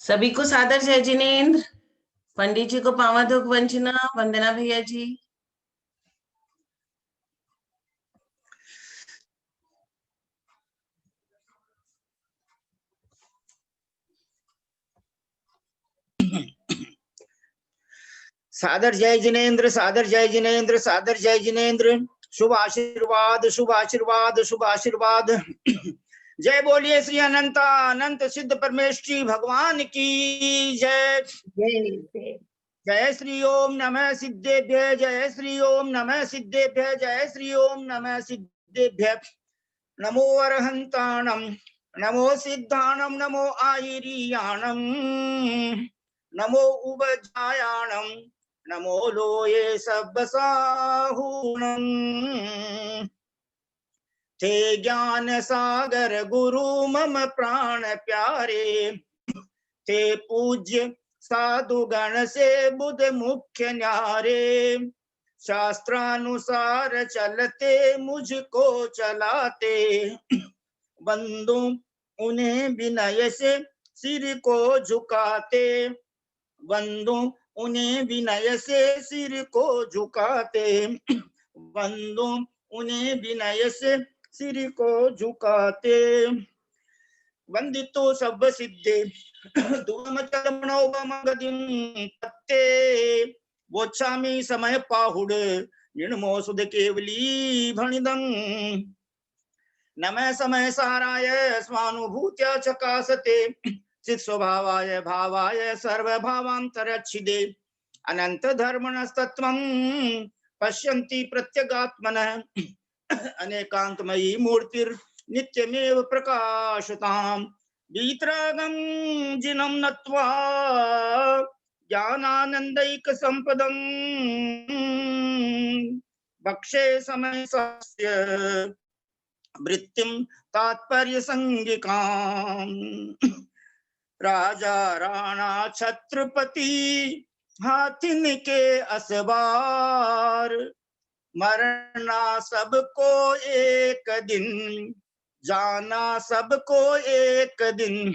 सभी को सादर जय जिनेन्द्र। पंडित जी को पावाधोक वंचना। वंदना भैया जी। सादर जय जिनेन्द्र, सादर जय जिनेन्द्र, सादर जय जिनेन्द्र। शुभ आशीर्वाद, शुभ आशीर्वाद, शुभ आशीर्वाद। जय बोलिए श्री अनंत अनंत सिद्ध परमेश्वरी भगवान की जय। जय श्री ओम नमः सिद्धेभ्य, जय श्री ओम नमः सिद्धेभ्य, जय श्री ओम नमः सिद्धेभ्य। नमो अरहंताणम, नमो सिद्धाणम, नमो आयरियाणम, नमो उबजायाणम, नमो लोये सब्बसाहूणम। थे ज्ञान सागर गुरु मम प्राण प्यारे, थे पूज्य साधु गण से बुध मुख्य न्यारे। शास्त्रानुसार चलते मुझको चलाते, बंधु उन्हें विनय से सिर को झुकाते, बंधु उन्हें विनय से सिर को झुकाते, बंधु उन्हें विनय से सिर को झुकाते। वंदितो सब सिद्धे दुर्गम चरणों गदिं पत्ते, वोच्छामि समय पाहुड निर्मो सुध केवली भणिदं। नमः समय साराय स्वानुभूत्या चकासते, चित स्वभावाय भावाय सर्वभावांतरच्छिदे। अनंत धर्मणस्तत्वं पश्यन्ति प्रत्यगात्मनः, अनेकांतमयी मूर्तिर् नित्यमेव प्रकाशताम्। वीतरागं जिनं नत्वा ज्ञानानंदैक संपदं, भक्षे समय सस्य वृत्तिं तात्पर्य संगिकाम्। राजा राणा छत्रपति हाथिन के असवार, मरना सबको एक दिन, जाना सबको एक दिन,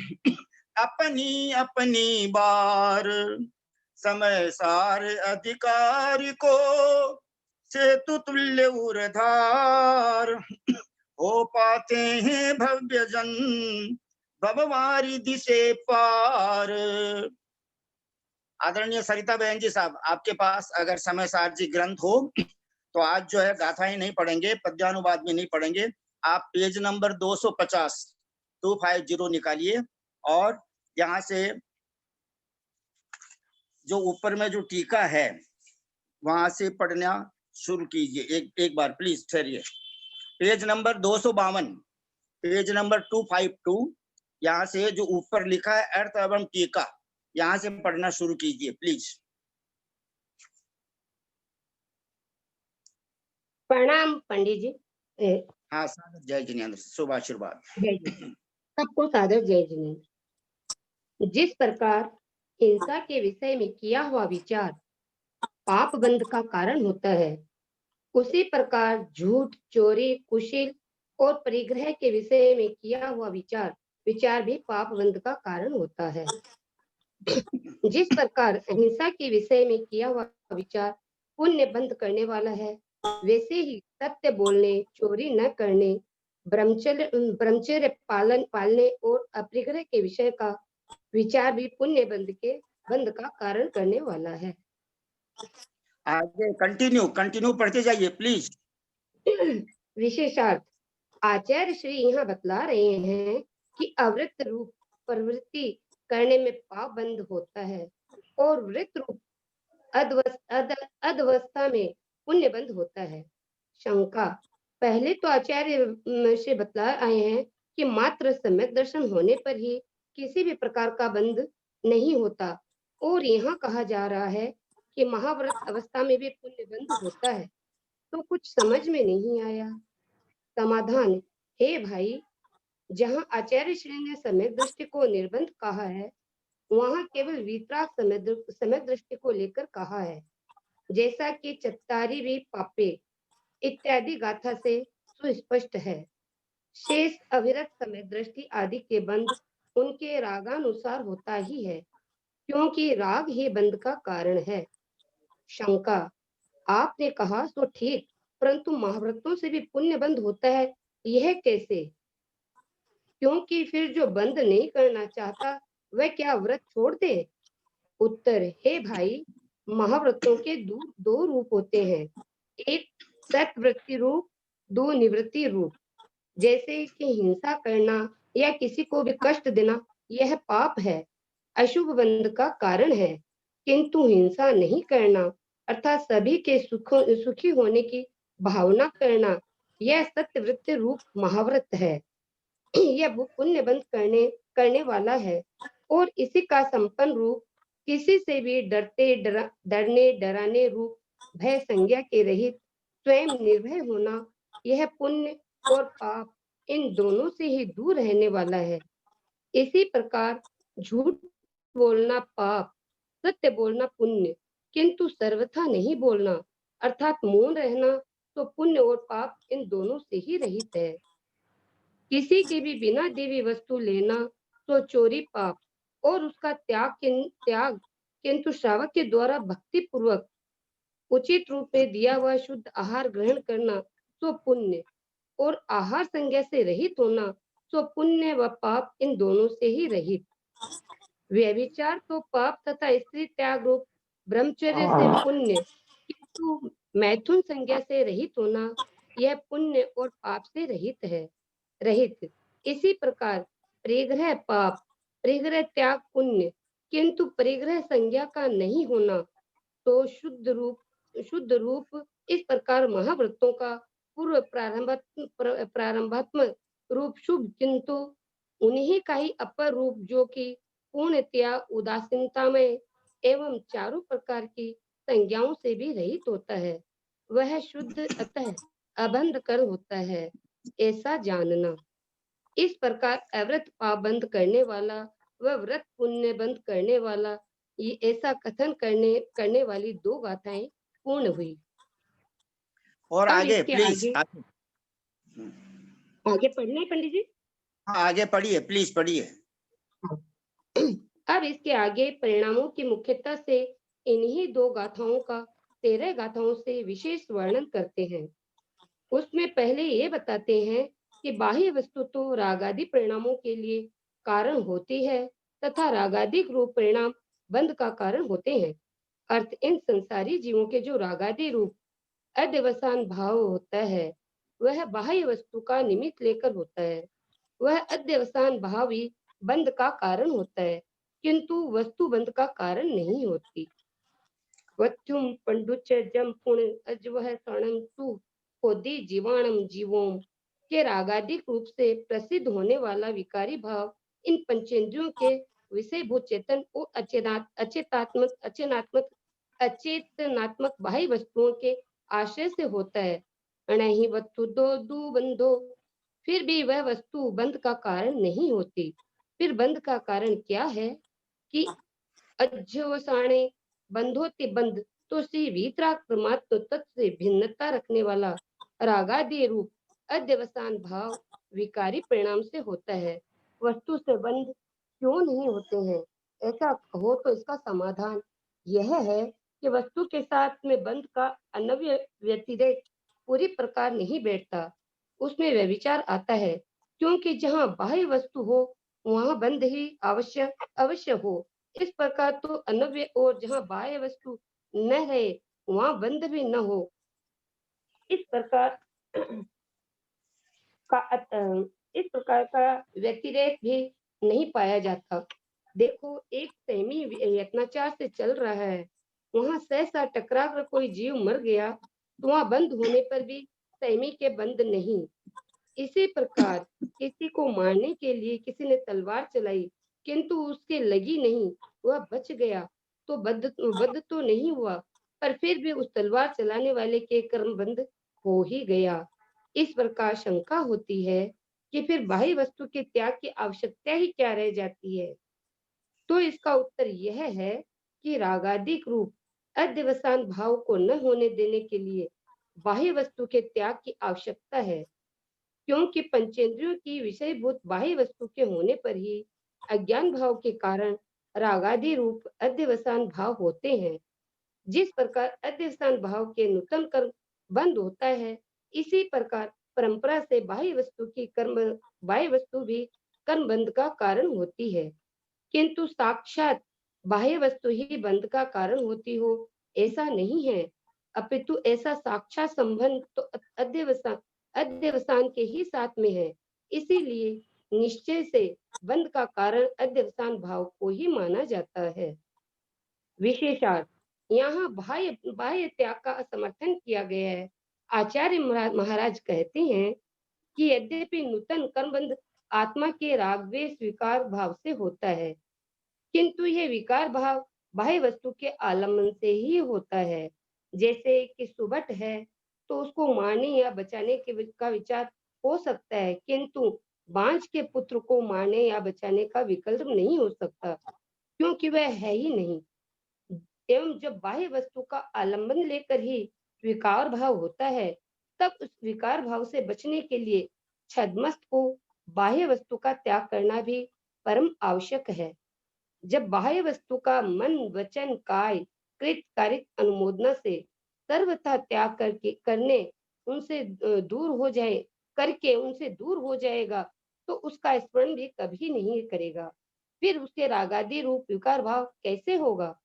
अपनी अपनी बार। समय सार अधिकारी को सेतु तुल्य उरधार, हो पाते हैं भव्य जन भववारिधि से पार। आदरणीय सरिता बहन जी साहब, आपके पास अगर समय सार जी ग्रंथ हो तो आज जो है गाथाएं नहीं पढ़ेंगे, पद्यानुवाद में नहीं पढ़ेंगे। आप पेज नंबर 250 निकालिए और यहाँ से जो ऊपर में जो टीका है वहां से पढ़ना शुरू कीजिए। एक बार प्लीज ठहरिए। पेज नंबर 252, पेज नंबर 252, यहाँ से जो ऊपर लिखा है अर्थ एवं टीका, यहाँ से पढ़ना शुरू कीजिए प्लीज। प्रणाम पंडित जी। हाँ, सादर जय जिनेन्द्र, शुभ आशीर्वाद। सबको सादर जय जिनेन्द्र। जिस प्रकार हिंसा के विषय में किया हुआ विचार पाप बंध का कारण होता है, उसी प्रकार झूठ, चोरी, कुशील और परिग्रह के विषय में किया हुआ विचार भी पाप बंध का कारण होता है। जिस प्रकार हिंसा के विषय में किया हुआ विचार पुण्य बंध करने वाला है, वैसे ही सत्य बोलने, चोरी न करने, ब्रह्मचर्य पालने और अपरिग्रह के विषय का विचार भी पुण्य बंध का कारण करने वाला है। आगे कंटिन्यू पढ़ते जाइए प्लीज। विशेषार्थ आचार्य श्री यहाँ बतला रहे हैं कि अवृत रूप प्रवृत्ति करने में पाप बंध होता है और वृत्त रूप अध्यवस्था में पुण्य बंध होता है। शंका, पहले तो आचार्य से बतला आए हैं कि मात्र सम्यक दर्शन होने पर ही किसी भी प्रकार का बंध नहीं होता, और यहाँ कहा जा रहा है कि महाव्रत अवस्था में भी पुण्य बंध होता है, तो कुछ समझ में नहीं आया। समाधान, हे भाई, जहाँ आचार्य श्री ने सम्यक दृष्टि को निर्बंध कहा है, वहाँ केवल वीतराग सम्यक दृष्टि को लेकर कहा है, जैसा कि चत्तारी भी पापे इत्यादि गाथा से सुस्पष्ट है। शेष अविरत सम्यक दृष्टि आदि के बंध उनके रागानुसार होता ही है, क्योंकि राग ही बंध का कारण है। शंका, आपने कहा तो ठीक, परंतु महाव्रतों से भी पुण्य बंध होता है, यह कैसे? क्योंकि फिर जो बंद नहीं करना चाहता वह क्या व्रत छोड़ दे? उत्तर, हे भाई, महाव्रतों के दो रूप होते हैं, एक सत्वृत्ति रूप, दो निवृत्ति रूप। जैसे कि हिंसा करना या किसी को भी कष्ट देना यह पाप है, अशुभ बंध का कारण है, किंतु हिंसा नहीं करना अर्थात सभी के सुखी होने की भावना करना यह सत्वृत्ति रूप महाव्रत है। यह पुण्य बंध करने वाला है और इसी का संपन्न रूप किसी से भी डरने डराने रूप भय संज्ञा के रहित स्वयं निर्भय होना, यह पुण्य और पाप इन दोनों से ही दूर रहने वाला है। इसी प्रकार झूठ बोलना पाप, सत्य बोलना पुण्य, किंतु सर्वथा नहीं बोलना अर्थात मौन रहना तो पुण्य और पाप इन दोनों से ही रहित है। किसी के भी बिना देवी वस्तु लेना तो चोरी पाप और उसका त्याग किंतु श्रावक के द्वारा भक्ति पूर्वक उचित रूप में दिया हुआ शुद्ध आहार ग्रहण करना तो पुण्य और आहार संज्ञा से रहित होना तो पुण्य व पाप इन दोनों से ही रहित। व्यभिचार तो पाप तथा स्त्री त्याग रूप ब्रह्मचर्य से पुण्य, किंतु मैथुन संज्ञा से रहित होना यह पुण्य और पाप से रहित। इसी प्रकार परिग्रह पाप, परिग्रह त्याग पुण्य, किंतु परिग्रह संज्ञा का नहीं होना तो शुद्ध रूप। इस प्रकार महाव्रतों का पूर्व प्रारंभात्मक रूप शुभ, किंतु उन्हीं का ही अपर रूप जो कि पूर्णतया उदासीनता में एवं चारों प्रकार की संज्ञाओं से भी रहित होता है, वह शुद्ध अतः अबंध कर होता है, ऐसा जानना। इस प्रकार अव्रत पाप बंद करने वाला व व्रत पुण्य बंद करने वाला, ये ऐसा कथन करने वाली दो गाथाएं पूर्ण हुई। और अब आगे इसके प्लीज आगे पढ़ना है पंडित जी। हाँ, आगे पढ़िए, प्लीज पढ़िए। अब इसके आगे परिणामों की मुख्यता से इन्हीं दो गाथाओं का 13 गाथाओं से विशेष वर्णन करते हैं। उसमें पहले ये बताते हैं कि बाह्य वस्तु तो रागादि परिणामों के लिए कारण होती है तथा रागादिक रूप परिणाम बंध का कारण होते हैं। अर्थ, इन संसारी जीवों के जो रागादि रूप अध्यवसान भाव होता है वह बाह्य वस्तु का निमित्त लेकर होता है। वह अध्यवसान भाव ही बंध का कारण होता है, किंतु वस्तु बंध का कारण नहीं होती। वत्युम पंडुच जम पुण अजवह सणम तु खोदी जीवाणम जीवोम के रागादिक रूप से प्रसिद्ध होने वाला विकारी भाव इन पंचेंद्रियों के विषयभूत चेतन और अचेतनात्मक बाह्य वस्तुओं के आश्रय से होता है। अणहि वस्तु दो बंधो, फिर भी वह वस्तु बंध का कारण नहीं होती। फिर बंध का कारण क्या है कि अध्यवसाने बंधोति बंध तो श्री वीतराग परमात्म तत्व से भिन्नता रखने वाला रागादि रूप अध्यवसान भाव विकारी परिणाम से होता है। वस्तु से बंध क्यों नहीं होते हैं, ऐसा कहो तो इसका समाधान यह है कि वस्तु के साथ में बंध का अनव्य व्यतिरेक पूरी प्रकार नहीं बैठता, उसमें व्यभिचार आता है, क्योंकि जहाँ बाह्य वस्तु हो वहाँ बंध ही अवश्य हो। इस प्रकार तो अनव्य और जहाँ बाह्य वस्तु न रहे वहाँ बंध भी न हो। इस प्रकार का व्यतिरेक भी नहीं पाया जाता। देखो, एक सहमी यत्नाचार से चल रहा है, वहाँ सहसा टकरा कर कोई जीव मर गया तो वहाँ बंद होने पर भी सहमी के बंद नहीं। इसी प्रकार किसी को मारने के लिए किसी ने तलवार चलाई किंतु उसके लगी नहीं, वह बच गया तो बद्ध तो नहीं हुआ, पर फिर भी उस तलवार चलाने वाले के कर्म बंद हो ही गया। इस प्रकार शंका होती है कि फिर बाह्य वस्तु के त्याग की आवश्यकता ही क्या रह जाती है। तो इसका उत्तर यह है कि रागादिक रूप अध्यवसान भाव को न होने देने के लिए बाह्य वस्तु के त्याग की आवश्यकता है, क्योंकि पंचेंद्रियों की विषयभूत बाह्य वस्तु के होने पर ही अज्ञान भाव के कारण रागादि रूप अध्यवसान भाव होते हैं। जिस प्रकार अध्यवसान भाव के नूतन कर्म बंद होता है, इसी प्रकार परंपरा से बाह्य वस्तु भी कर्म बंध का कारण होती है। किंतु साक्षात बाह्य वस्तु ही बंध का कारण होती हो, ऐसा नहीं है, अपितु ऐसा साक्षात संबंध तो अध्यवसान के ही साथ में है। इसीलिए निश्चय से बंध का कारण अध्यवसान भाव को ही माना जाता है। विशेषार्थ यहाँ बाह्य बाह्य त्याग का समर्थन किया गया है। आचार्य महाराज कहते हैं कि यद्यपि नूतन कर्मबंध आत्मा के राग द्वेष विकार भाव से होता है, किंतु यह विकार भाव बाह्य वस्तु के आलम्बन से ही होता है। जैसे कि सुबट है तो उसको मारने या बचाने का विचार हो सकता है, किंतु बांझ के पुत्र को मारने या बचाने का विकल्प नहीं हो सकता, क्योंकि वह है ही नहीं। एवं जब बाह्य वस्तु का आलंबन लेकर ही विकार भाव होता है, तब उस विकार भाव से बचने के लिए छद्मस्त को बाह्य वस्तु का त्याग करना भी परम आवश्यक है। जब बाह्य वस्तु का मन वचन काय कृत कारिक अनुमोदना से सर्वथा त्याग करने उनसे दूर हो जाए करके उनसे दूर हो जाएगा, तो उसका स्मरण भी कभी नहीं करेगा। फिर उसके रागादि रूप विकार भाव कैसे होगा?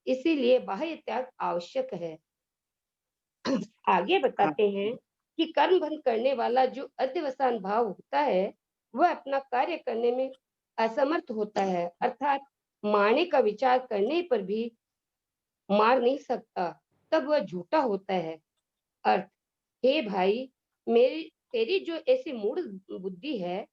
इसीलिए बाह्य त्याग आवश्यक है। आगे बताते हैं कि कर्म बंध करने वाला जो अध्यवसान भाव होता है, वह अपना कार्य करने में असमर्थ होता है, अर्थात मारने का विचार करने पर भी मार नहीं सकता, तब वह झूठा होता है। अर्थ, हे भाई, मेरी तेरी जो ऐसी मूढ़ बुद्धि है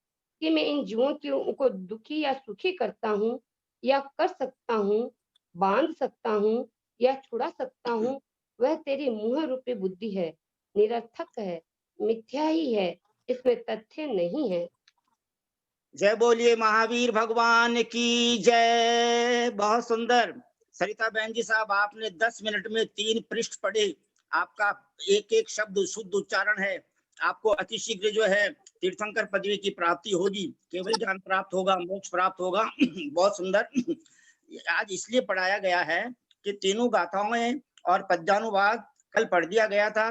कि मैं इन जीवों को दुखी या सुखी करता हूँ या कर सकता हूँ, बांध सकता हूँ या छुड़ा सकता हूँ, वह तेरी मुँह रूपी बुद्धि है, निरर्थक है, मिथ्या ही है, इसमें तथ्य नहीं है। जय बोलिए महावीर भगवान की जय। बहुत सुंदर सरिता बहन जी साहब, आपने 10 मिनट में 3 पृष्ठ पढ़े। आपका एक एक शब्द शुद्ध उच्चारण है। आपको अतिशीघ्र जो है तीर्थंकर पदवी की प्राप्ति होगी, केवल ज्ञान प्राप्त होगा, मोक्ष प्राप्त होगा। बहुत सुंदर। आज इसलिए पढ़ाया गया है कि तीनों गाथाओं और पद्यानुवाद कल पढ़ दिया गया था।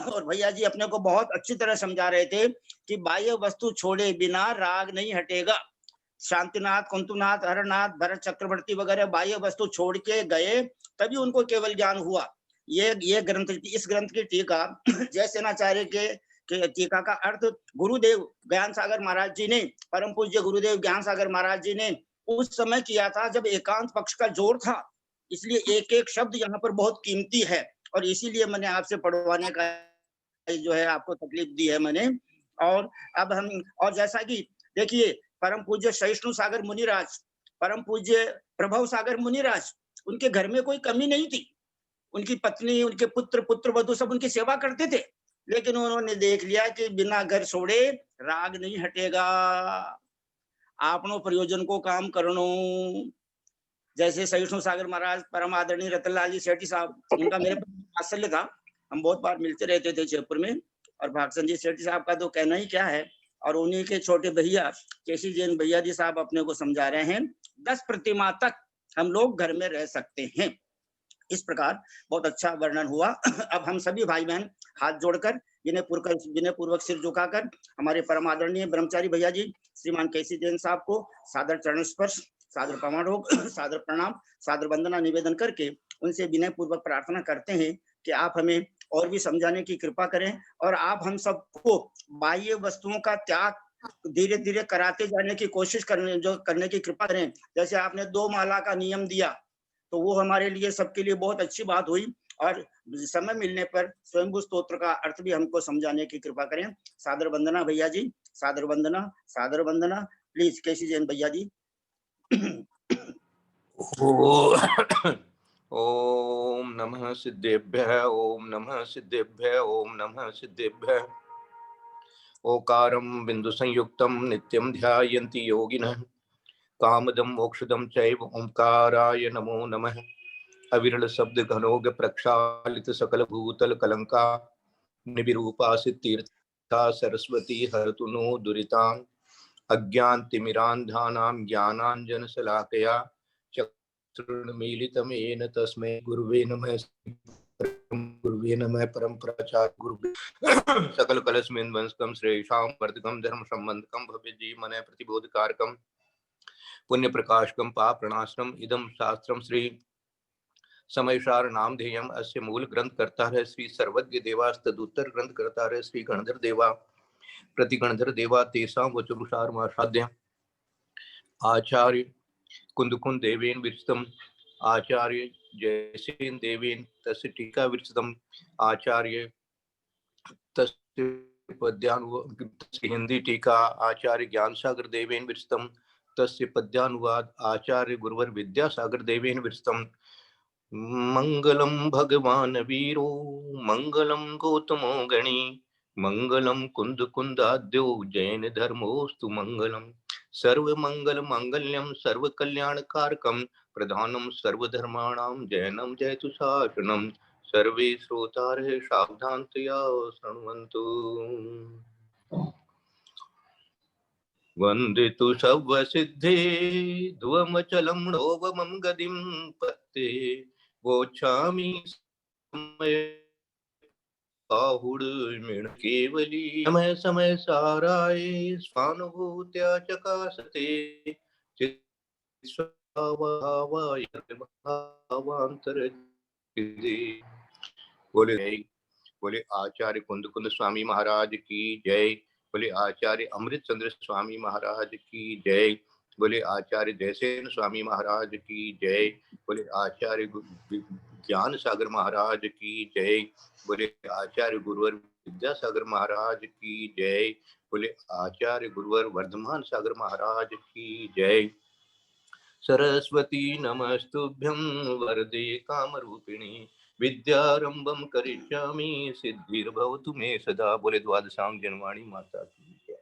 और भैया जी अपने को बहुत अच्छी तरह समझा रहे थे कि बाह्य वस्तु छोड़े बिना राग नहीं हटेगा। शांतिनाथ, कुंतुनाथ, हरनाथ, भरत चक्रवर्ती वगैरह बाह्य वस्तु छोड़ के गए, तभी उनको केवल ज्ञान हुआ। ये ग्रंथ, इस ग्रंथ की टीका जय सेनाचार्य के टीका का अर्थ गुरुदेव ज्ञान सागर महाराज जी ने, परम पूज्य गुरुदेव ज्ञान सागर महाराज जी ने उस समय किया था जब एकांत पक्ष का जोर था। इसलिए एक एक शब्द यहाँ पर बहुत कीमती है, और इसीलिए मैंने आपसे पढ़वाने का जो है आपको तकलीफ दी है मैंने। और अब हम, और जैसा कि देखिए, परम पूज्य सहिष्णु सागर मुनिराज, परम पूज्य प्रभव सागर मुनिराज, उनके घर में कोई कमी नहीं थी। उनकी पत्नी, उनके पुत्र, पुत्र वधु सब उनकी सेवा करते थे, लेकिन उन्होंने देख लिया कि बिना घर छोड़े राग नहीं हटेगा, आपनो प्रयोजन को काम करनो। जैसे सहिष्णु सागर महाराज, परम आदरणीय रतनलाल जी सेठी साहब, उनका मेरे पर वात्सल्य था। हम बहुत बार मिलते रहते थे जयपुर में। और भागचंद जी सेठी साहब का तो कहना ही क्या है। और उन्हीं के छोटे भैया केसी जैन भैया जी साहब अपने को समझा रहे हैं, 10 प्रतिमा तक हम लोग घर में रह सकते हैं। इस प्रकार बहुत अच्छा वर्णन हुआ। अब हम सभी भाई बहन हाथ जोड़कर विनय पूर्वक सिर झुकाकर हमारे परम आदरणीय ब्रह्मचारी भैया जी श्रीमान केसी जैन साहब को सादर चरण स्पर्श, सादर प्रमाण, सादर प्रणाम, सादर वंदना निवेदन करके उनसे विनय पूर्वक प्रार्थना करते हैं कि आप हमें और भी समझाने की कृपा करें, और आप हम सबको बाह्य वस्तुओं का त्याग धीरे धीरे कराते जाने की कोशिश करने की कृपा करें। जैसे आपने 2 माला का नियम दिया, तो वो हमारे लिए, सबके लिए बहुत अच्छी बात हुई। और समय मिलने पर स्वयंभू स्तोत्र का अर्थ भी हमको समझाने की कृपा करें। सादर वंदना भैया जी, सादर वंदना, सादर वंदना। प्लीज केसी जैन भैया जी। ओम नमः सिद्धेभ्यः, ओम नमः सिद्धेभ्यः, ओम नमः सिद्धेभ्यः। ओकारं बिंदु संयुक्तं नित्यं ध्यायन्ति योगिनः, कामदं मोक्षदं चैव ओंकाराय नमो नमः। अविरल शब्द घनोग प्रक्षालित सकल भूतल कलंका, निविरूपा सिद्धीर्था सरस्वती हरतु नो दुरितां। अज्ञानतिमिरान्धानां ज्ञानाञ्जनशलाकया चक्षुरुन्मीलितं तस्मै गुरुवे नमः। गुरुवे नमः। परमप्राचार्य गुरुवे सकल कलस्मिन् वंशकं श्रेषां वर्धकं धर्म संबंधकं भव्य जीवने प्रतिबोधकारकं पुण्य प्रकाशकं पाप प्रणाशनम इदं शास्त्रम श्री समयसार नामधेयम अस्य मूल ग्रंथ करता है श्री सर्वज्ञ देवास्तदुत्तर ग्रंथ करता है श्री गणधर देवा प्रति गणधर देवा तेषां वचुरुषार मासाध्य आचार्य कुंदकुंद देवेन विरचितम आचार्य जयसेन देवेन तस्य टीका विरचितम आचार्य तस्य पद्यानुवाद हिंदी टीका आचार्य ज्ञान सागर देवेन विरचितम तस्य पद्यानुवाद आचार्य गुरुवर विद्यासागर देवेन विरचितम मंगलम भगवान वीरो मंगलम गौतमो गणी मंगलम कुंद कुंदाद्यो जैन धर्मोस्तु मंगलम सर्व मंगल मंगल्यम सर्व कल्याण कारकम प्रधानम सर्वधर्माणां जैनम जयतु शासनम सर्वे श्रोतारः सावधानतया शृण्वन्तु। वंदितु सर्वसिद्धे ध्वमचलं नोवमं गदिं पत्ते वोच्छामि समय बाहुडमिण केवली समय समय साराय स्वानुभूत्या चकासते चित्स्वभावाय भावांतर बोले आचार्य कुंद कुंद स्वामी महाराज की जय। बोले आचार्य अमृत चंद्र स्वामी महाराज की जय। बोले आचार्य जयसेन स्वामी महाराज की जय। बोले आचार्य ज्ञान सागर महाराज की जय। बोले आचार्य गुरुवर विद्यासागर महाराज की जय। बोले आचार्य गुरुवर वर्धमान सागर महाराज की जय। सरस्वती नमस्तुभ्यं वरदे कामरूपिणी विद्यारंभम करिष्यामि सिद्धिर्भवतु मे सदा। बोले द्वादशांग जनवाणी माता की जय।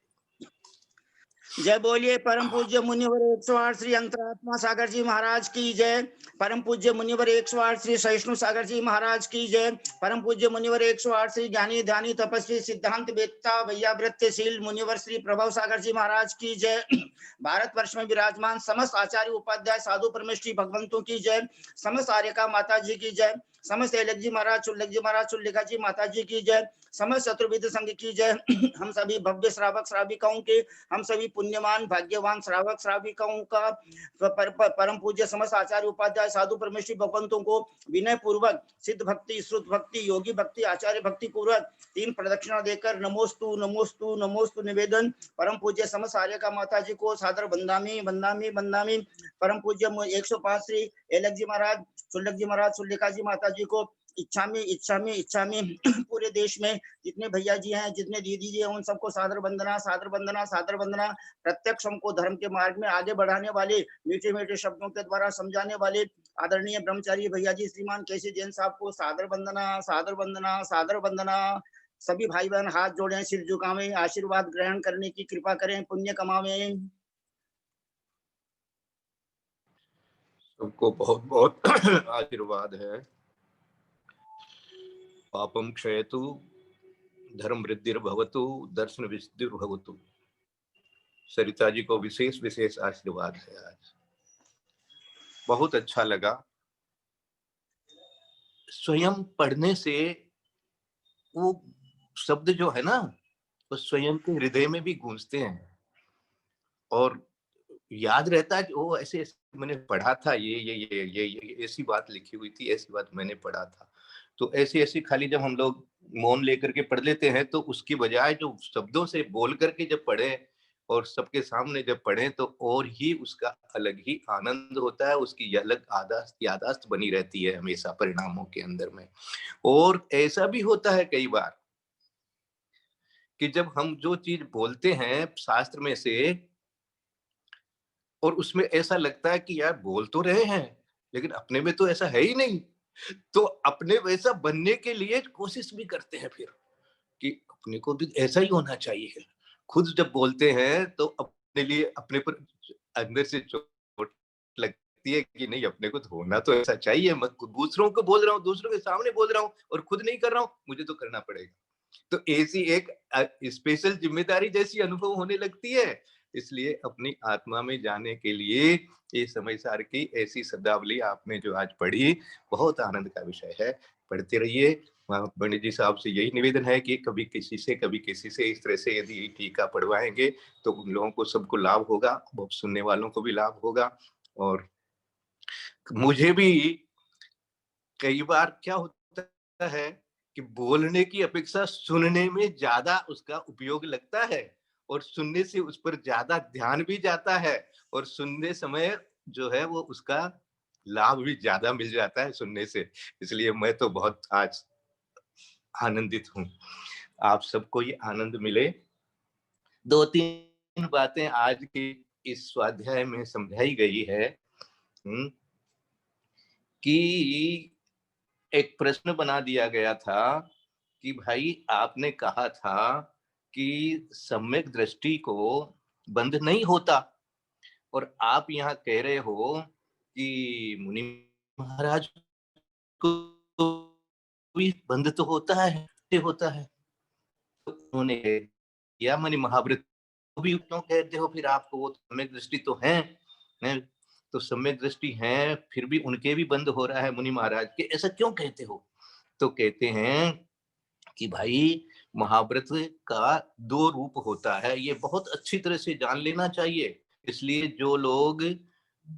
जय बोलिए परम पूज्य मुनिवर 108 श्री अंतरात्मा सागर जी महाराज की जय। परम पूज्य मुनिवर 108 श्री सहिष्णु सागर जी महाराज की जय। परम पूज्य मुनिवर 108 श्री ज्ञानी ध्यानी तपस्वी सिद्धांत वेत्ता वैयावृत्यशील मुनिवर श्री प्रभव सागर जी महाराज की जय। भारतवर्ष में विराजमान समस्त आचार्य उपाध्याय साधु परमेश्वरी भगवंतों की जय। समस्त आर्यका माता जी की जय। समस्त एलक जी महाराज चुल्लक जी महाराज चुल्लिका जी माता जी की जय। समस्त चतुर्विद संघ की जय। हम सभी भव्य श्रावक श्राविकाओं के हम सभी पुण्यवान भाग्यवान श्रावक श्राविकाओं का परम पूज्य समस्त आचार्य उपाध्याय साधु परमेश्वरी भगवंतों को विनय पूर्वक सिद्ध भक्ति श्रुत भक्ति योगी भक्ति आचार्य भक्ति पूर्वक 3 प्रदक्षिणा देकर नमोस्तु नमोस्तु नमोस्तु निवेदन। परम पूज्य समस्त आर्यका माता जी को सादर बंदामी बंदामी बंदामी। परम पूज्य 105 श्री एलक जी महाराज चुल्लक जी महाराज चुल्लिका जी माता जी को इच्छामी इच्छामी इच्छामी। पूरे देश में जितने भैया जी हैं जितने दीदी जी हैं उन सबको सादर वंदना सादर वंदना सादर वंदना। प्रत्यक्ष हमको धर्म के मार्ग में आगे बढ़ाने वाले मीठे मीठे शब्दों के द्वारा समझाने वाले आदरणीय ब्रह्मचारी भैया जी श्रीमान केसी जैन साहब को सादर वंदना सादर वंदना सादर वंदना। सभी भाई बहन हाथ जोड़े सिर झुकावें आशीर्वाद ग्रहण करने की कृपा करें पुण्य कमावें। सबको बहुत बहुत आशीर्वाद है। पापम क्षयतु धर्म वृद्धिर्भवतु दर्शन विसिद्धिर्भवतु। सरिता जी को विशेष विशेष आशीर्वाद है। आज बहुत अच्छा लगा। स्वयं पढ़ने से वो शब्द जो है ना वो स्वयं के हृदय में भी गूंजते हैं और याद रहता है कि वो ऐसे मैंने पढ़ा था ये ऐसी बात लिखी हुई थी ऐसी बात मैंने पढ़ा था। तो ऐसी ऐसी खाली जब हम लोग मौन लेकर के पढ़ लेते हैं तो उसकी बजाय जो शब्दों से बोल करके जब पढ़े और सबके सामने जब पढ़े तो और ही उसका अलग ही आनंद होता है। उसकी अलग यादाश्त बनी रहती है हमेशा परिणामों के अंदर में। और ऐसा भी होता है कई बार कि जब हम जो चीज बोलते हैं शास्त्र में से और उसमें ऐसा लगता है कि यार बोल तो रहे हैं लेकिन अपने में तो ऐसा है ही नहीं, तो अपने वैसा बनने के लिए कोशिश भी करते हैं फिर कि अपने को भी ऐसा ही होना चाहिए। खुद जब बोलते हैं तो अपने लिए अपने पर अंदर से चोट लगती है कि नहीं अपने को तो होना तो ऐसा चाहिए। मैं दूसरों को बोल रहा हूँ दूसरों के सामने बोल रहा हूँ और खुद नहीं कर रहा हूँ मुझे तो करना पड़ेगा। तो ऐसी एक स्पेशल जिम्मेदारी जैसी अनुभव होने लगती है। इसलिए अपनी आत्मा में जाने के लिए ये समय सार की ऐसी शब्दावली आपने जो आज पढ़ी, बहुत आनंद का विषय है। पढ़ते रहिए। पंडित जी साहब से यही निवेदन है कि कभी किसी से इस तरह से यदि टीका पढ़वाएंगे तो उन लोगों को सबको लाभ होगा, बहुत सुनने वालों को भी लाभ होगा। और मुझे भी कई बार क्या होता है कि बोलने की अपेक्षा सुनने में ज्यादा उसका उपयोग लगता है, और सुनने से उस पर ज्यादा ध्यान भी जाता है, और सुनने समय जो है वो उसका लाभ भी ज्यादा मिल जाता है सुनने से। इसलिए मैं तो बहुत आज आनंदित हूँ। आप सबको ये आनंद मिले। 2-3 बातें आज की इस स्वाध्याय में समझाई गई है कि एक प्रश्न बना दिया गया था कि भाई आपने कहा था कि सम्यक दृष्टि को बंद नहीं होता, और आप यहाँ कह रहे हो कि मुनि महाराज को भी बंद तो होता है। तो उन्होंने किया मुनि महाव्रत को भी क्यों कहते हो फिर आपको? वो सम्यक दृष्टि तो है, तो सम्यक दृष्टि है फिर भी उनके भी बंद हो रहा है मुनि महाराज के, ऐसा क्यों कहते हो? तो कहते हैं कि भाई महाव्रत का 2 रूप होता है, ये बहुत अच्छी तरह से जान लेना चाहिए। इसलिए जो लोग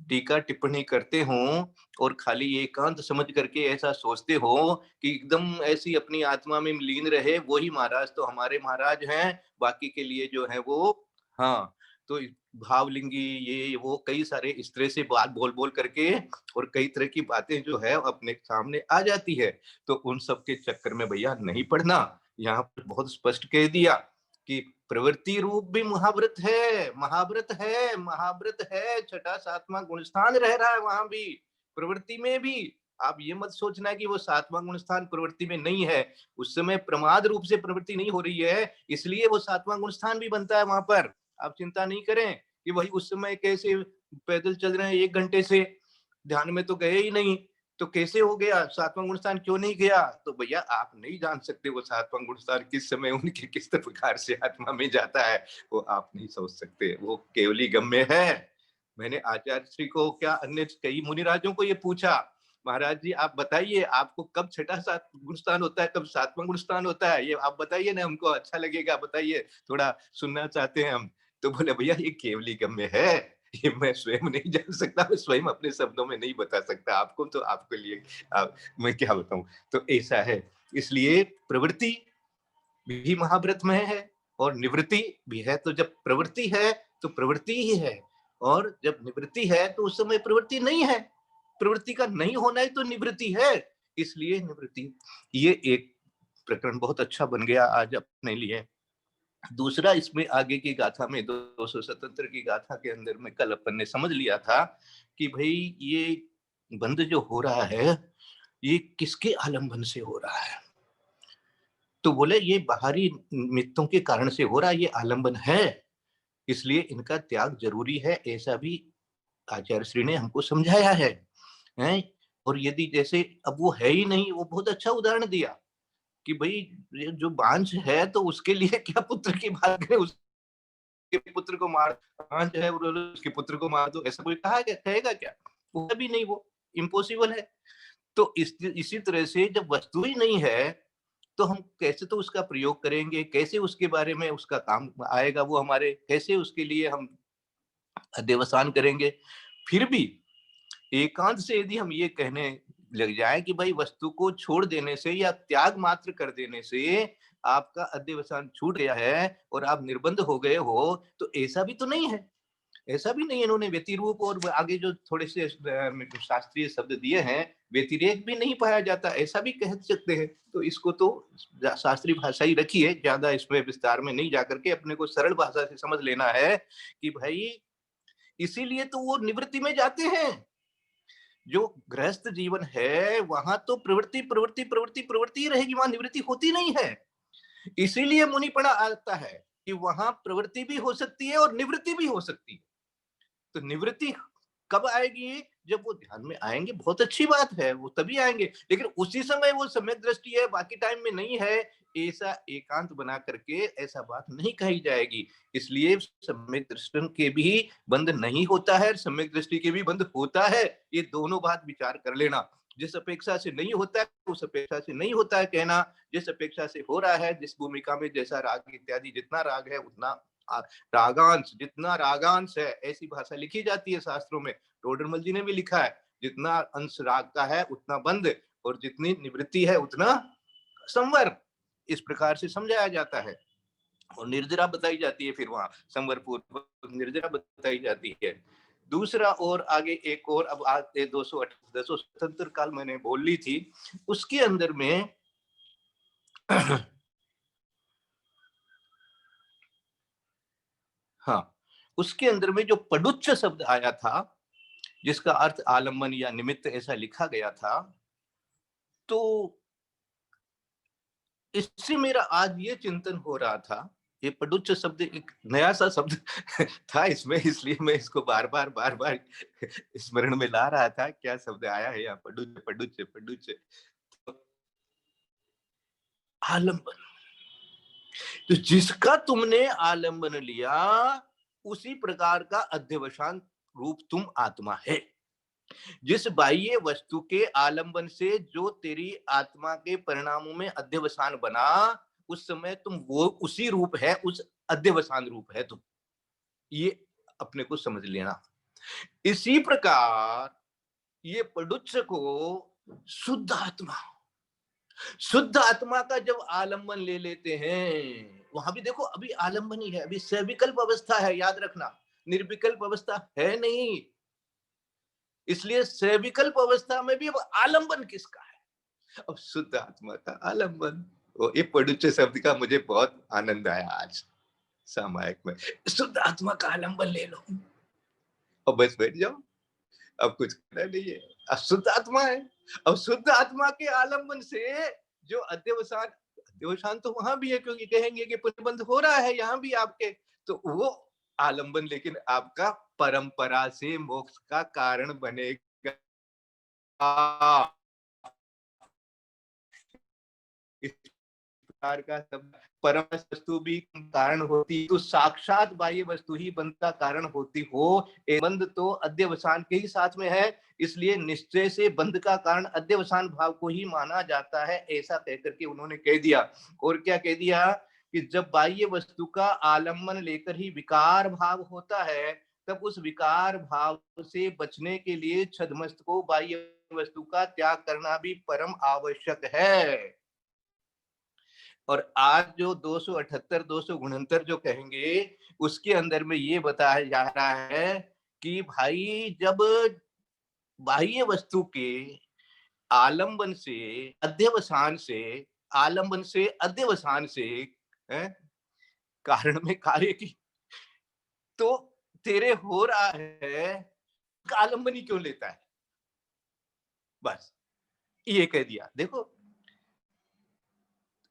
टीका टिप्पणी करते हों और खाली एकांत समझ करके ऐसा सोचते हो कि एकदम ऐसी अपनी आत्मा में लीन रहे, वही महाराज तो हमारे महाराज हैं, बाकी के लिए जो है वो हाँ तो भावलिंगी ये वो कई इस तरह से बात बोल करके और कई तरह की बातें जो है अपने सामने आ जाती है। तो उन सब के चक्कर में भैया नहीं पढ़ना। यहाँ पर बहुत स्पष्ट कह दिया कि प्रवृत्ति रूप भी महाव्रत है, छठा सातवां गुणस्थान रह रहा है वहां भी, प्रवृत्ति में भी। आप ये मत सोचना कि वो सातवां गुणस्थान प्रवृत्ति में नहीं है, उस समय प्रमाद रूप से प्रवृत्ति नहीं हो रही है, इसलिए वो सातवां गुणस्थान भी बनता है वहां पर। आप चिंता नहीं करें कि भाई उस समय कैसे पैदल चल रहे हैं 1 घंटे से, ध्यान में तो गए ही नहीं, तो कैसे हो गया, सातवां गुणस्थान क्यों नहीं गया? तो भैया आप नहीं जान सकते वो सातवां गुणस्थान किस समय उनके किस प्रकार से आत्मा में जाता है, वो आप नहीं सोच सकते, वो केवली गम्य है। मैंने आचार्य श्री को क्या अन्य कई मुनिराजों को ये पूछा, महाराज जी आप बताइए आपको कब छठा सात गुणस्थान होता है, कब सातवां गुणस्थान होता है, ये आप बताइए ना, हमको अच्छा लगेगा, बताइए, थोड़ा सुनना चाहते हैं हम। तो बोले भैया ये केवली गम्य है, ये मैं स्वयं नहीं जान सकता, मैं स्वयं अपने शब्दों में नहीं बता सकता आपको, तो आपके लिए मैं क्या बताऊं। तो ऐसा है, इसलिए प्रवृत्ति भी महाव्रत में है और निवृत्ति भी है। तो जब प्रवृत्ति है तो प्रवृत्ति ही है, और जब निवृत्ति है तो उस समय प्रवृत्ति नहीं है। प्रवृत्ति का नहीं होना ही तो निवृत्ति है, इसलिए निवृत्ति। ये एक प्रकरण बहुत अच्छा बन गया आज अपने लिए। दूसरा, इसमें आगे की गाथा में 277 की गाथा के अंदर में कल अपन ने समझ लिया था कि भाई ये बंद जो हो रहा है ये किसके आलंबन से हो रहा है? तो बोले ये बाहरी निमित्तों के कारण से हो रहा है, ये आलंबन है, इसलिए इनका त्याग जरूरी है, ऐसा भी आचार्य श्री ने हमको समझाया है, हैं? और यदि जैसे अब वो है ही नहीं, वो बहुत अच्छा उदाहरण दिया कि भाई जो बांझ है तो उसके लिए क्या पुत्र की बात करें, उसके पुत्र को मार, बांझ है उसके पुत्र को मार दो, ऐसा कोई कहेगा क्या? वो भी नहीं, वो इम्पॉसिबल है। तो इसी तरह से जब वस्तु ही नहीं है तो हम कैसे तो उसका प्रयोग करेंगे, कैसे उसके बारे में उसका काम आएगा वो हमारे, कैसे उसके लिए हम अध्यवसान करेंगे? फिर भी एकांत से यदि हम ये कहने लग जाए कि भाई वस्तु को छोड़ देने से या त्याग मात्र कर देने से आपका अध्यवसान छूट गया है और आप निर्बंध हो गए हो, तो ऐसा भी तो नहीं है, ऐसा भी नहीं है। इन्होंने व्यतिरूप और आगे जो थोड़े से शास्त्रीय शब्द दिए हैं, व्यतिरेक भी नहीं पाया जाता, ऐसा भी कह सकते हैं। तो इसको तो शास्त्रीय भाषा ही रखिए, ज्यादा इसमें विस्तार में नहीं जाकर के अपने को सरल भाषा से समझ लेना है कि भाई इसीलिए तो वो निवृत्ति में जाते हैं। जो गृहस्थ जीवन है वहां तो प्रवृत्ति प्रवृत्ति प्रवृत्ति प्रवृत्ति रहेगी, वहां निवृत्ति होती नहीं है। इसीलिए मुनिपना आता है कि वहां प्रवृत्ति भी हो सकती है और निवृत्ति भी हो सकती है। तो निवृत्ति कब आएगी? जब वो ध्यान में आएंगे, बहुत अच्छी बात है, वो तभी आएंगे, लेकिन उसी समय वो सम्यक दृष्टि है, बाकी टाइम में नहीं है, ऐसा एकांत बना करके ऐसा बात नहीं कही जाएगी। इसलिए सम्यक दृष्टि के भी बंध नहीं होता है, सम्यक दृष्टि के भी बंध होता है। ये दोनों बात विचार कर लेना। जिस अपेक्षा से नहीं होता है उस अपेक्षा से नहीं होता है कहना, जिस अपेक्षा से हो रहा है, जिस भूमिका में जैसा राग इत्यादि, जितना राग है उतना रागांश, जितना रागांश है, ऐसी भाषा लिखी जाती है शास्त्रों में। टोडरमल जी ने भी लिखा है, जितना अंश राग का है उतना बंध, और जितनी निवृत्ति है उतना संवर। इस प्रकार से समझाया जाता है। और निर्जरा बताई जाती है, फिर वहां संवर पूर्व निर्जरा बताई जाती है। दूसरा और आगे एक और, अब आते 277 काल मैंने बोल ली थी, उसके अंदर में हाँ, उसके अंदर में जो पडुच्च शब्द आया था, जिसका अर्थ आलम्बन या निमित्त ऐसा लिखा गया था, तो इससे मेरा आज ये चिंतन हो रहा था, ये पडुच्च शब्द एक नया सा शब्द था इसमें, इसलिए मैं इसको बार बार स्मरण में ला रहा था। क्या शब्द आया है यहाँ, पडुच्च पडुच्च पडुच्च, आलम्बन। तो जिसका तुमने आलम्बन लिया उसी प्रकार का अध्यवसान रूप तुम आत्मा है। जिस बाह्य वस्तु के आलंबन से जो तेरी आत्मा के परिणामों में अध्यवसान बना, उस समय तुम वो उसी रूप है, उस अध्यवसान रूप है तुम। ये अपने को समझ लेना। इसी प्रकार ये पडुच्च को शुद्ध आत्मा का जब आलंबन ले लेते हैं, वहां भी देखो अभी आलंबन ही है, अभी सविकल्प अवस्था है, याद रखना, निर्विकल्प अवस्था है नहीं। इसलिए सविकल्प अवस्था में भी अब आलंबन किसका है? अब शुद्ध आत्मा का आलंबन। वो ये पडुच्च शब्द का मुझे बहुत आनंद आया आज सामायिक में। शुद्ध आत्मा का आलंबन ले लो और बस बैठ जाओ, अब कुछ करना नहीं है, अब शुद्ध आत्मा है। अब शुद्ध आत्मा के आलंबन से जो अध्यवसान तो वहां भी है, क्योंकि कहेंगे कि प्रतिबंध हो रहा है यहाँ भी आपके, तो वो आलंबन लेकिन आपका परंपरा से मोक्ष का कारण बनेगा। इस प्रकार का शब्द, परम वस्तु भी कारण होती तो साक्षात बाह्य वस्तु ही बंध का कारण होती हो। बंध तो अध्यवसान के ही साथ में है, इसलिए निश्चय से बंध का कारण अध्यवसान भाव को ही माना जाता है, ऐसा कहकर के उन्होंने कह दिया। और क्या कह दिया कि जब बाह्य वस्तु का आलम्बन लेकर ही विकार भाव होता है, तब उस विकार भाव से बचने के लिए छद्मस्त को बाह्य वस्तु का त्याग करना भी परम आवश्यक है। और आज जो 278 269 जो कहेंगे, उसके अंदर में ये बताया जा रहा है कि भाई जब बाह्य वस्तु के आलंबन से अध्यवसान से, आलंबन से अध्यवसान से कारण में कार्य की, तो तेरे हो रहा है, आलंबन ही क्यों लेता है? बस ये कह दिया। देखो,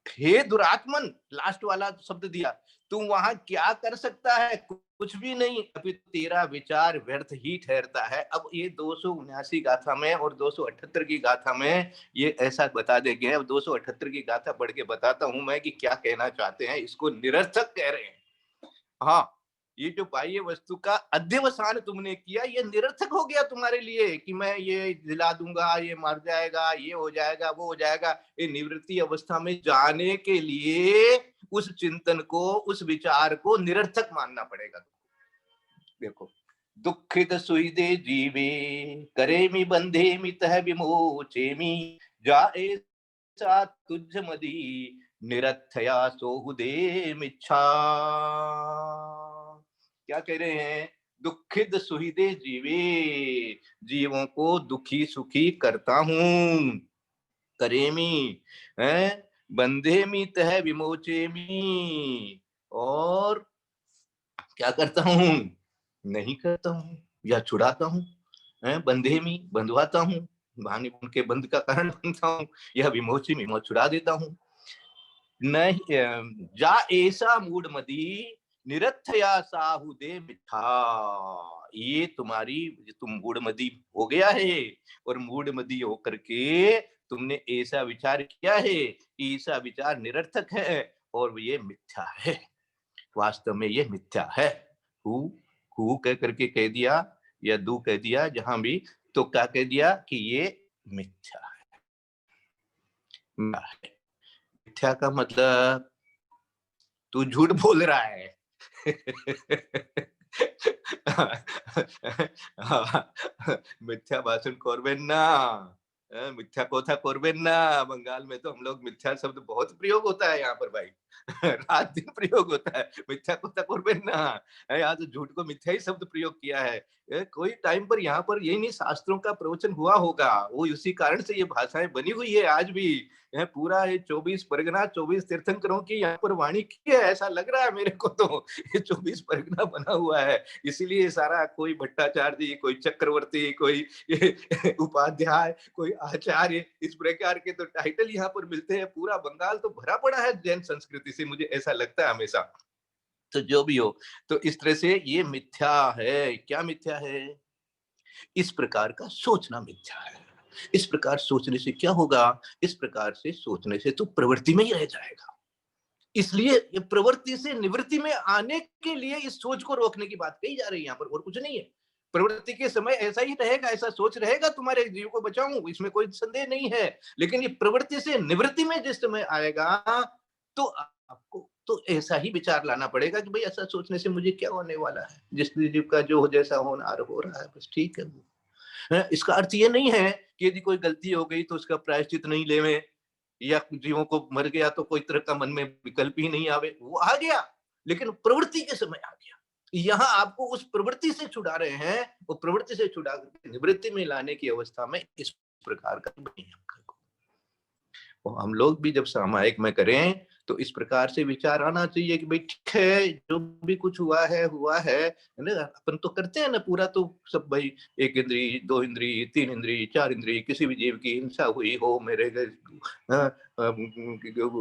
हे दुरात्मन, लास्ट वाला शब्द दिया, तू वहां क्या कर सकता है? कुछ भी नहीं, अभी तेरा विचार व्यर्थ ही ठहरता है। अब ये 279 गाथा में और 278 की गाथा में ये ऐसा बता देंगे। अब 278 की गाथा पढ़ के बताता हूं मैं कि क्या कहना चाहते हैं। इसको निरर्थक कह रहे हैं। हाँ, ये जो बाह्य वस्तु का अध्यवसान तुमने किया, ये निरर्थक हो गया तुम्हारे लिए कि मैं ये दिला दूंगा, ये मर जाएगा, ये हो जाएगा, वो हो जाएगा। ये निवृत्ति अवस्था में जाने के लिए उस चिंतन को, उस विचार को निरर्थक मानना पड़ेगा। देखो, दुखित सुईदे जीवे करेमि बंधेमि तह विमोचेमि जाए सा तुझ मदी निरथया सोहुदे मिच्छा। क्या कह रहे हैं? दुखित सुहिदे जीवे, जीवों को दुखी सुखी करता हूं। करेमी है, बंधेमी तह विमोचेमी, और क्या करता हूं? नहीं करता हूं या छुड़ाता हूं। बंधेमी, बंधवाता हूं, भानी उनके बंध का कारण बनता हूं, यह विमोचेमी, मैं छुड़ा देता हूं। नहीं जा ऐसा मूड मदी निरथया साहुदे मिठा। ये तुम्हारी, तुम मूड मदी हो गया है, और मूड मदी होकर के तुमने ऐसा विचार किया है, ऐसा विचार निरर्थक है और ये मिथ्या है। वास्तव में ये मिथ्या है। हु कह करके कह दिया या दू कह दिया, जहां भी, तो क्या कह दिया कि ये मिथ्या है। मिथ्या का मतलब तू झूठ बोल रहा है। मिथ्या भाषण करबेन ना, मिथ्या कोथा करबेन ना। बंगाल में तो हम लोग मिथ्या शब्द बहुत प्रयोग होता है यहाँ पर भाई। रात दिन प्रयोग होता है, मिथ्या कोथा करबेन ना। यहाँ तो झूठ को मिथ्या ही शब्द प्रयोग किया है। कोई टाइम पर यहाँ पर यही नहीं शास्त्रों का प्रवचन हुआ होगा, वो इसी कारण से ये भाषाएं बनी हुई है आज भी। पूरा ये 24 परगना 24 तीर्थंकरों की यहाँ पर वाणी की है, ऐसा लग रहा है मेरे को तो। ये 24 परगना बना हुआ है, इसीलिए सारा कोई भट्टाचार्य, कोई चक्रवर्ती, कोई उपाध्याय, कोई आचार्य, इस प्रकार के तो टाइटल यहाँ पर मिलते हैं। पूरा बंगाल तो भरा पड़ा है जैन संस्कृति से, मुझे ऐसा लगता है हमेशा। तो जो भी हो, तो इस तरह से ये मिथ्या है। क्या मिथ्या है? इस प्रकार का सोचना मिथ्या है। इस प्रकार सोचने से क्या होगा? इस प्रकार से सोचने से तो प्रवृत्ति में ही रह जाएगा। इसलिए ये प्रवृत्ति से निवृत्ति में आने के लिए इस सोच को रोकने की बात कही जा रही है यहाँ पर, और कुछ नहीं है। प्रवृत्ति के समय ऐसा ही रहेगा, ऐसा सोच रहेगा, तुम्हारे जीव को बचाऊं, इसमें कोई संदेह नहीं है। लेकिन ये प्रवृत्ति से निवृत्ति में जिस समय आएगा, तो आपको तो ऐसा ही विचार लाना पड़ेगा कि भाई ऐसा सोचने से मुझे क्या होने वाला है, जिस जीव का जो जैसा होना हो रहा है, बस ठीक है वो। इसका अर्थ ये नहीं है कि यदि कोई गलती हो गई तो उसका प्रायश्चित नहीं लेवे, या जीवों को मर गया तो कोई तरह का मन में विकल्प ही नहीं आवे। वो आ गया, लेकिन प्रवृत्ति के समय आ गया। यहाँ आपको उस प्रवृत्ति से छुड़ा रहे हैं, वो प्रवृत्ति से छुड़ा करके निवृत्ति में लाने की अवस्था में इस प्रकार का नहीं है। हम लोग भी जब सामायिक में करें तो इस प्रकार से विचार आना चाहिए कि भाई ठीक है, जो भी कुछ हुआ है ना। अपन तो करते हैं ना पूरा, तो सब भाई 1 इंद्री, 2 इंद्री, 3 इंद्री, 4 इंद्री, किसी भी जीव की हिंसा हुई हो मेरे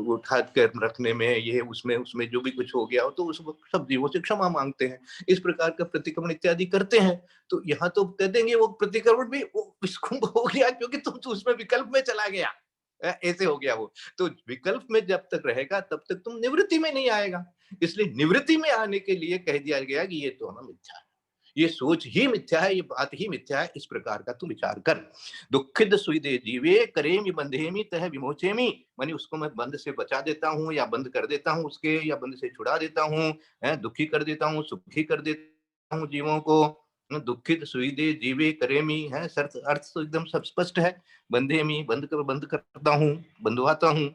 उठा कर रखने में, ये उसमें जो भी कुछ हो गया हो, तो उस सब जीवों से क्षमा मांगते हैं। इस प्रकार का प्रतिक्रमण इत्यादि करते हैं। तो यहाँ तो कह देंगे वो प्रतिक्रमण भी विस्कुंभ हो गया, क्योंकि तुम तो उसमें विकल्प में चला गया, ऐसे हो गया वो। तो विकल्प में जब तक रहेगा तब तक तुम निवृत्ति में नहीं आएगा। इसलिए निवृत्ति में आने के लिए कह दिया गया कि ये तो हमें मिथ्या है, ये सोच ही मिथ्या है, ये बात ही मिथ्या है। इस प्रकार का तुम विचार कर। दुखिद सुइदे जीवे करेमि बंधेमि तह विमोचेमि, माने उसको मैं बंध से बचा देता हूँ, या बंद कर देता हूँ उसके, या बंध से छुड़ा देता हूँ, दुखी कर देता हूँ, सुखी कर देता हूँ जीवों को। दुखित सुइदे जीवे करेमि है, अर्थ तो एकदम सब स्पष्ट है। बंधेमि बंद करता हूँ, बंधवाता हूँ,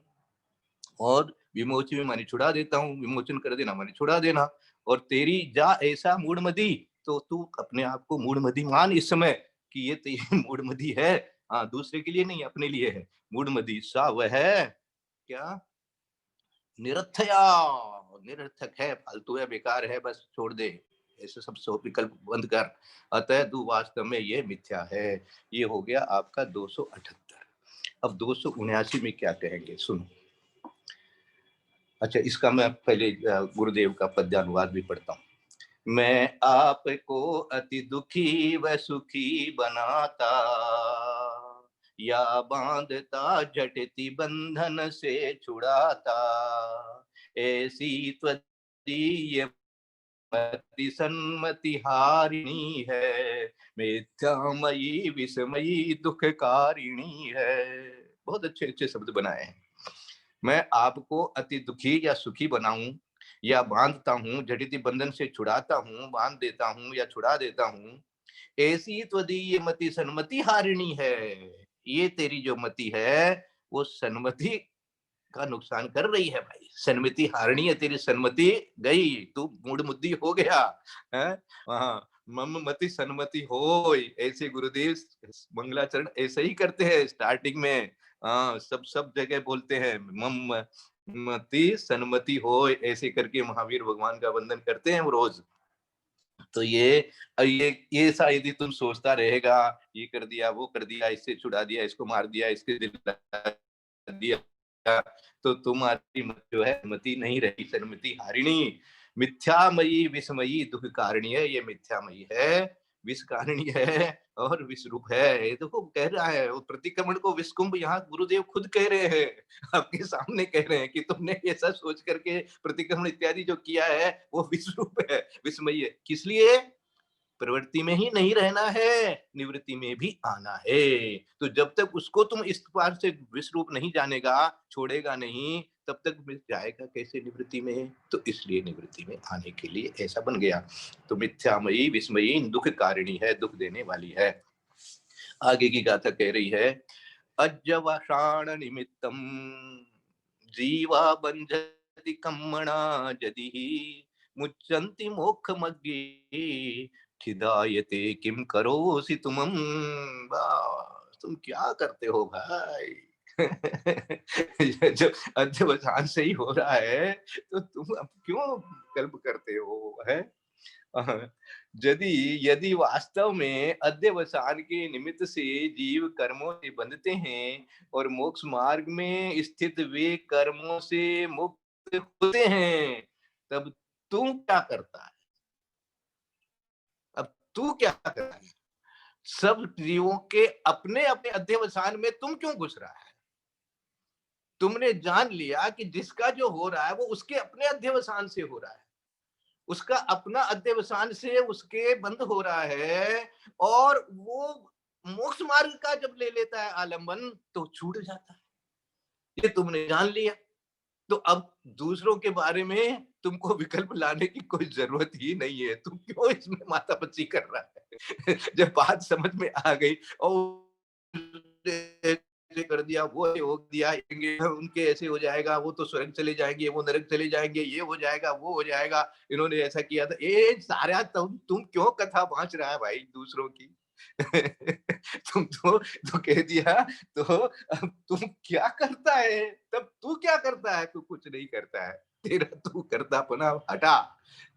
और विमोचन माने छुड़ा देता हूँ, विमोचन कर देना माने छुड़ा देना। और तेरी जा ऐसा मूढ़मदी, तो तू अपने आप को मूढ़मदी मान इस समय कि ये तेरी मूढ़मदी है। हाँ, दूसरे के लिए नहीं, अपने लिए है। मूढ़मदी सा वह है क्या? निरर्थया, निरर्थक है, फालतू है, बेकार है, बस छोड़ दे, ऐसे सब सौ विकल्प बंद कर। अतः तू वास्तव में ये मिथ्या है। ये हो गया आपका 278। अब 279 में क्या कहेंगे, सुनो। अच्छा, इसका मैं पहले गुरुदेव का पद्यानुवाद भी पढ़ता हूँ। मैं आपको अति दुखी व सुखी बनाता, या बांधता झटती बंधन से छुड़ाता, ऐसी त्वदीय मति सन्मति हारिणी है, मिथ्यामयी विस्मयी दुखकारिणी है। बहुत अच्छे अच्छे शब्द बनाए हैं। मैं आपको अति दुखी या सुखी बनाऊं, या बांधता हूं, जटित बंधन से छुड़ाता हूं, बांध देता हूं या छुड़ा देता हूं, ऐसी त्वदीय मति सन्मति हारिणी है। ये तेरी जो मति है वो सन्मति का नुकसान कर रही है भाई। सन्मति हारिणी है, तेरी सन्मति गई, तू मूढ़मुद्दी हो गया है। हाँ, मम मति सन्मति होय, ऐसे गुरुदेव मंगलाचरण ऐसे ही करते हैं स्टार्टिंग में। हाँ, सब जगह बोलते हैं मम मति सन्मति होय, ऐसे करके महावीर भगवान का वंदन करते हैं वो रोज। तो ये सा यदि तुम सोचता रहेगा, ये कर दिया, वो कर दिया, इससे छुड़ा दिया, इसको मार दिया, इसके दिल दिया, तो तुम्हारी जो है मति नहीं रही, सन्मति हारिणी। मिथ्यामयी विस्मयी दुख कारिणी है, ये मिथ्यामयी है, विष कारणी है और विष रूप है। ये देखो कह रहा है वो प्रतिक्रमण को विषकुंभ, यहाँ गुरुदेव खुद कह रहे हैं, आपके सामने कह रहे हैं कि तुमने ऐसा सोच करके प्रतिक्रमण इत्यादि जो किया है वो विष रूप है, विषमयी है। किस लिए? प्रवृत्ति में ही नहीं रहना है, निवृत्ति में भी आना है। तो जब तक उसको तुम इस बार से विष रूप नहीं जानेगा, छोड़ेगा नहीं, तब तक जाएगा कैसे निवृत्ति में? तो इसलिए निवृत्ति में आने के लिए ऐसा बन गया। तो मिथ्यामयी विस्मयी दुख कारिणी है, दुख देने वाली है। आगे की गाथा कह रही है, अज्जवशाण निमित्तम जीवा बंधति कम्मणा यदि मुच्यन्ति मोक्ष मग्गे ठिदायते किम करोसि तुमम। तुम क्या करते हो भाई? जब अध्यवसान से ही हो रहा है तो तुम अब क्यों कल्प करते हो? है यदि वास्तव में अध्यवसान के निमित्त से जीव कर्मों से बंधते हैं और मोक्ष मार्ग में स्थित वे कर्मों से मुक्त होते हैं, तब तू क्या करता है? अब तू क्या करता है? सब जीवों के अपने अपने अध्यवसान में तुम क्यों घुस रहा है? तुमने जान लिया कि जिसका जो हो रहा है वो उसके अपने अध्यवसान से हो रहा है, उसका अपना अध्यवसान से उसके बंद हो रहा है, और वो मोक्ष मार्ग का जब ले लेता है आलंबन तो छूट जाता है। ये तुमने जान लिया, तो अब दूसरों के बारे में तुमको विकल्प लाने की कोई जरूरत ही नहीं है। तुम क्यों इसमें माथापच्ची कर रहा है? जब बात समझ में आ गई और कर दिया, वो हो दिया, उनके ऐसे हो जाएगा, वो तो स्वर्ग चले जाएंगे, वो नरक चले जाएंगे, ये हो जाएगा, वो हो जाएगा, इन्होंने ऐसा किया था, ये सारा तुम क्यों कथा बांच रहा है भाई दूसरों की? तुम तो कह दिया, तो अब तुम क्या करता है? तब तू क्या करता है? तू कुछ नहीं करता है, तेरा तू करतापना हटा,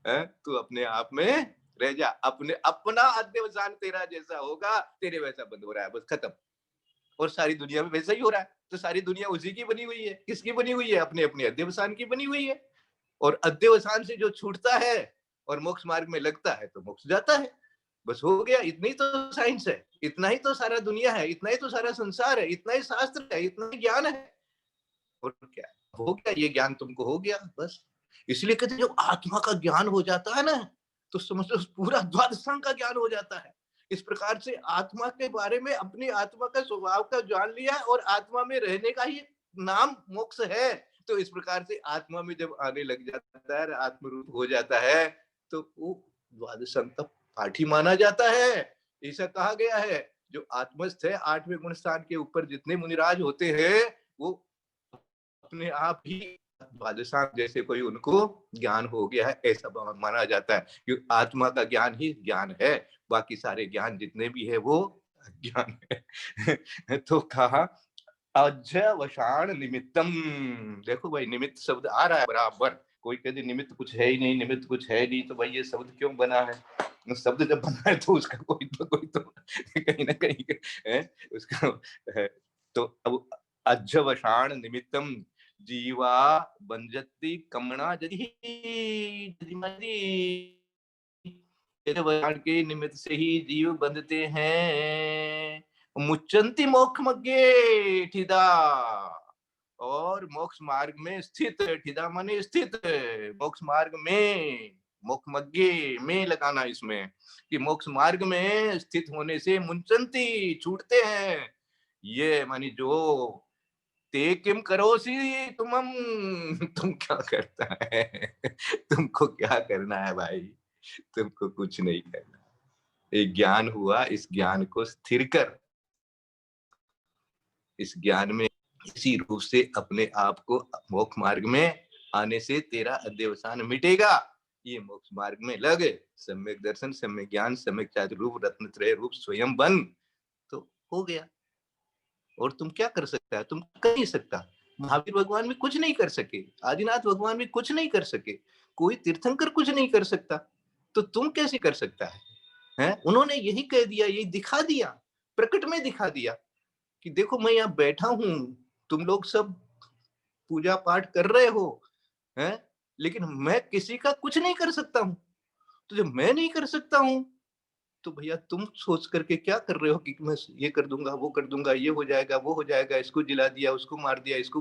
तू अपने आप में रह जा। अपना अध्यवसान तेरा जैसा होगा, तेरे वैसा बंद हो रहा है, बस खत्म। और सारी दुनिया में वैसा ही हो रहा है। तो सारी दुनिया उसी की बनी हुई है। किसकी बनी हुई है? अपने अपने अध्यवसान की बनी हुई है। और अध्यवसान से जो छूटता है और मोक्ष मार्ग में लगता है तो मोक्ष जाता है, बस हो गया। इतनी तो साइंस है, इतना ही तो सारा दुनिया है, इतना ही तो सारा संसार है, इतना ही शास्त्र है, इतना ही ज्ञान है। और क्या हो गया? ये ज्ञान तुमको हो गया, बस। इसलिए कहते जब आत्मा का ज्ञान हो जाता है ना, तो समझ लो पूरा द्वादशांग का ज्ञान हो जाता है। इस प्रकार से आत्मा के बारे में, अपनी आत्मा का स्वभाव का जान लिया, और आत्मा में रहने का ही नाम मोक्ष है। तो इस प्रकार से आत्मा में जब आने लग जाता है, आत्मरूप हो जाता है, तो वो द्वादशांग का पाठी माना जाता है। ऐसा कहा गया है, जो आत्मस्थ है, 8वें गुण स्थान के ऊपर जितने मुनिराज होते हैं, वो अपने आप ही द्वादशांग जैसे कोई उनको ज्ञान हो गया है, ऐसा माना जाता है। क्योंकि आत्मा का ज्ञान ही ज्ञान है, बाकी सारे ज्ञान जितने भी है वो ज्ञान है। तो कहा अध्यवसान निमित्तम। देखो भाई, निमित्त शब्द आ रहा है बराबर। कोई कहते निमित्त कुछ है ही नहीं, निमित्त कुछ है नहीं, तो भाई ये शब्द क्यों बना है? शब्द जब बना है तो उसका कोई तो कहीं ना कहीं है उसका है। तो अब अध्यवसान निमित्तम जीवा बंजती कमणा यदि के निमित्त से ही जीव बंधते हैं। मुच्चंती मोक्ष मग्गे ठिदा, और मोक्ष मार्ग में स्थित, ठिदा माने स्थित, मोक्ष मार्ग में, मोक्ष मग्गे में लगाना इसमें, कि मोक्ष मार्ग में स्थित होने से मुंचंती छूटते हैं। ये मानी जो ते किम करोसी तुमम, तुम क्या करता है? तुमको क्या करना है भाई? तुमको कुछ नहीं करना। एक ज्ञान हुआ, इस ज्ञान को स्थिर कर, इस ज्ञान में इसी रूप से अपने आप को मोक्ष मार्ग में आने से तेरा अध्यवसान मिटेगा। ये मोक्ष मार्ग में लग, सम्यक दर्शन, सम्यक ज्ञान, सम्यक चातुर रूप, रत्नत्रय रूप स्वयं बन, तो हो गया। और तुम क्या कर सकता है? तुम कर नहीं सकता। महावीर भगवान भी कुछ नहीं कर सके, आदिनाथ भगवान भी कुछ नहीं कर सके, कोई तीर्थंकर कुछ नहीं कर सकता, तो तुम कैसे कर सकता है? उन्होंने यही कह दिया, यही दिखा दिया, प्रकट में दिखा दिया कि देखो मैं यहाँ बैठा हूं, तुम लोग सब पूजा पाठ कर रहे हो, लेकिन मैं किसी का कुछ नहीं कर सकता हूं। तो जब मैं नहीं कर सकता हूं, तो भैया तुम सोच करके क्या कर रहे हो कि मैं ये कर दूंगा, वो कर दूंगा, ये हो जाएगा, वो हो जाएगा, इसको जिला दिया, उसको मार दिया, इसको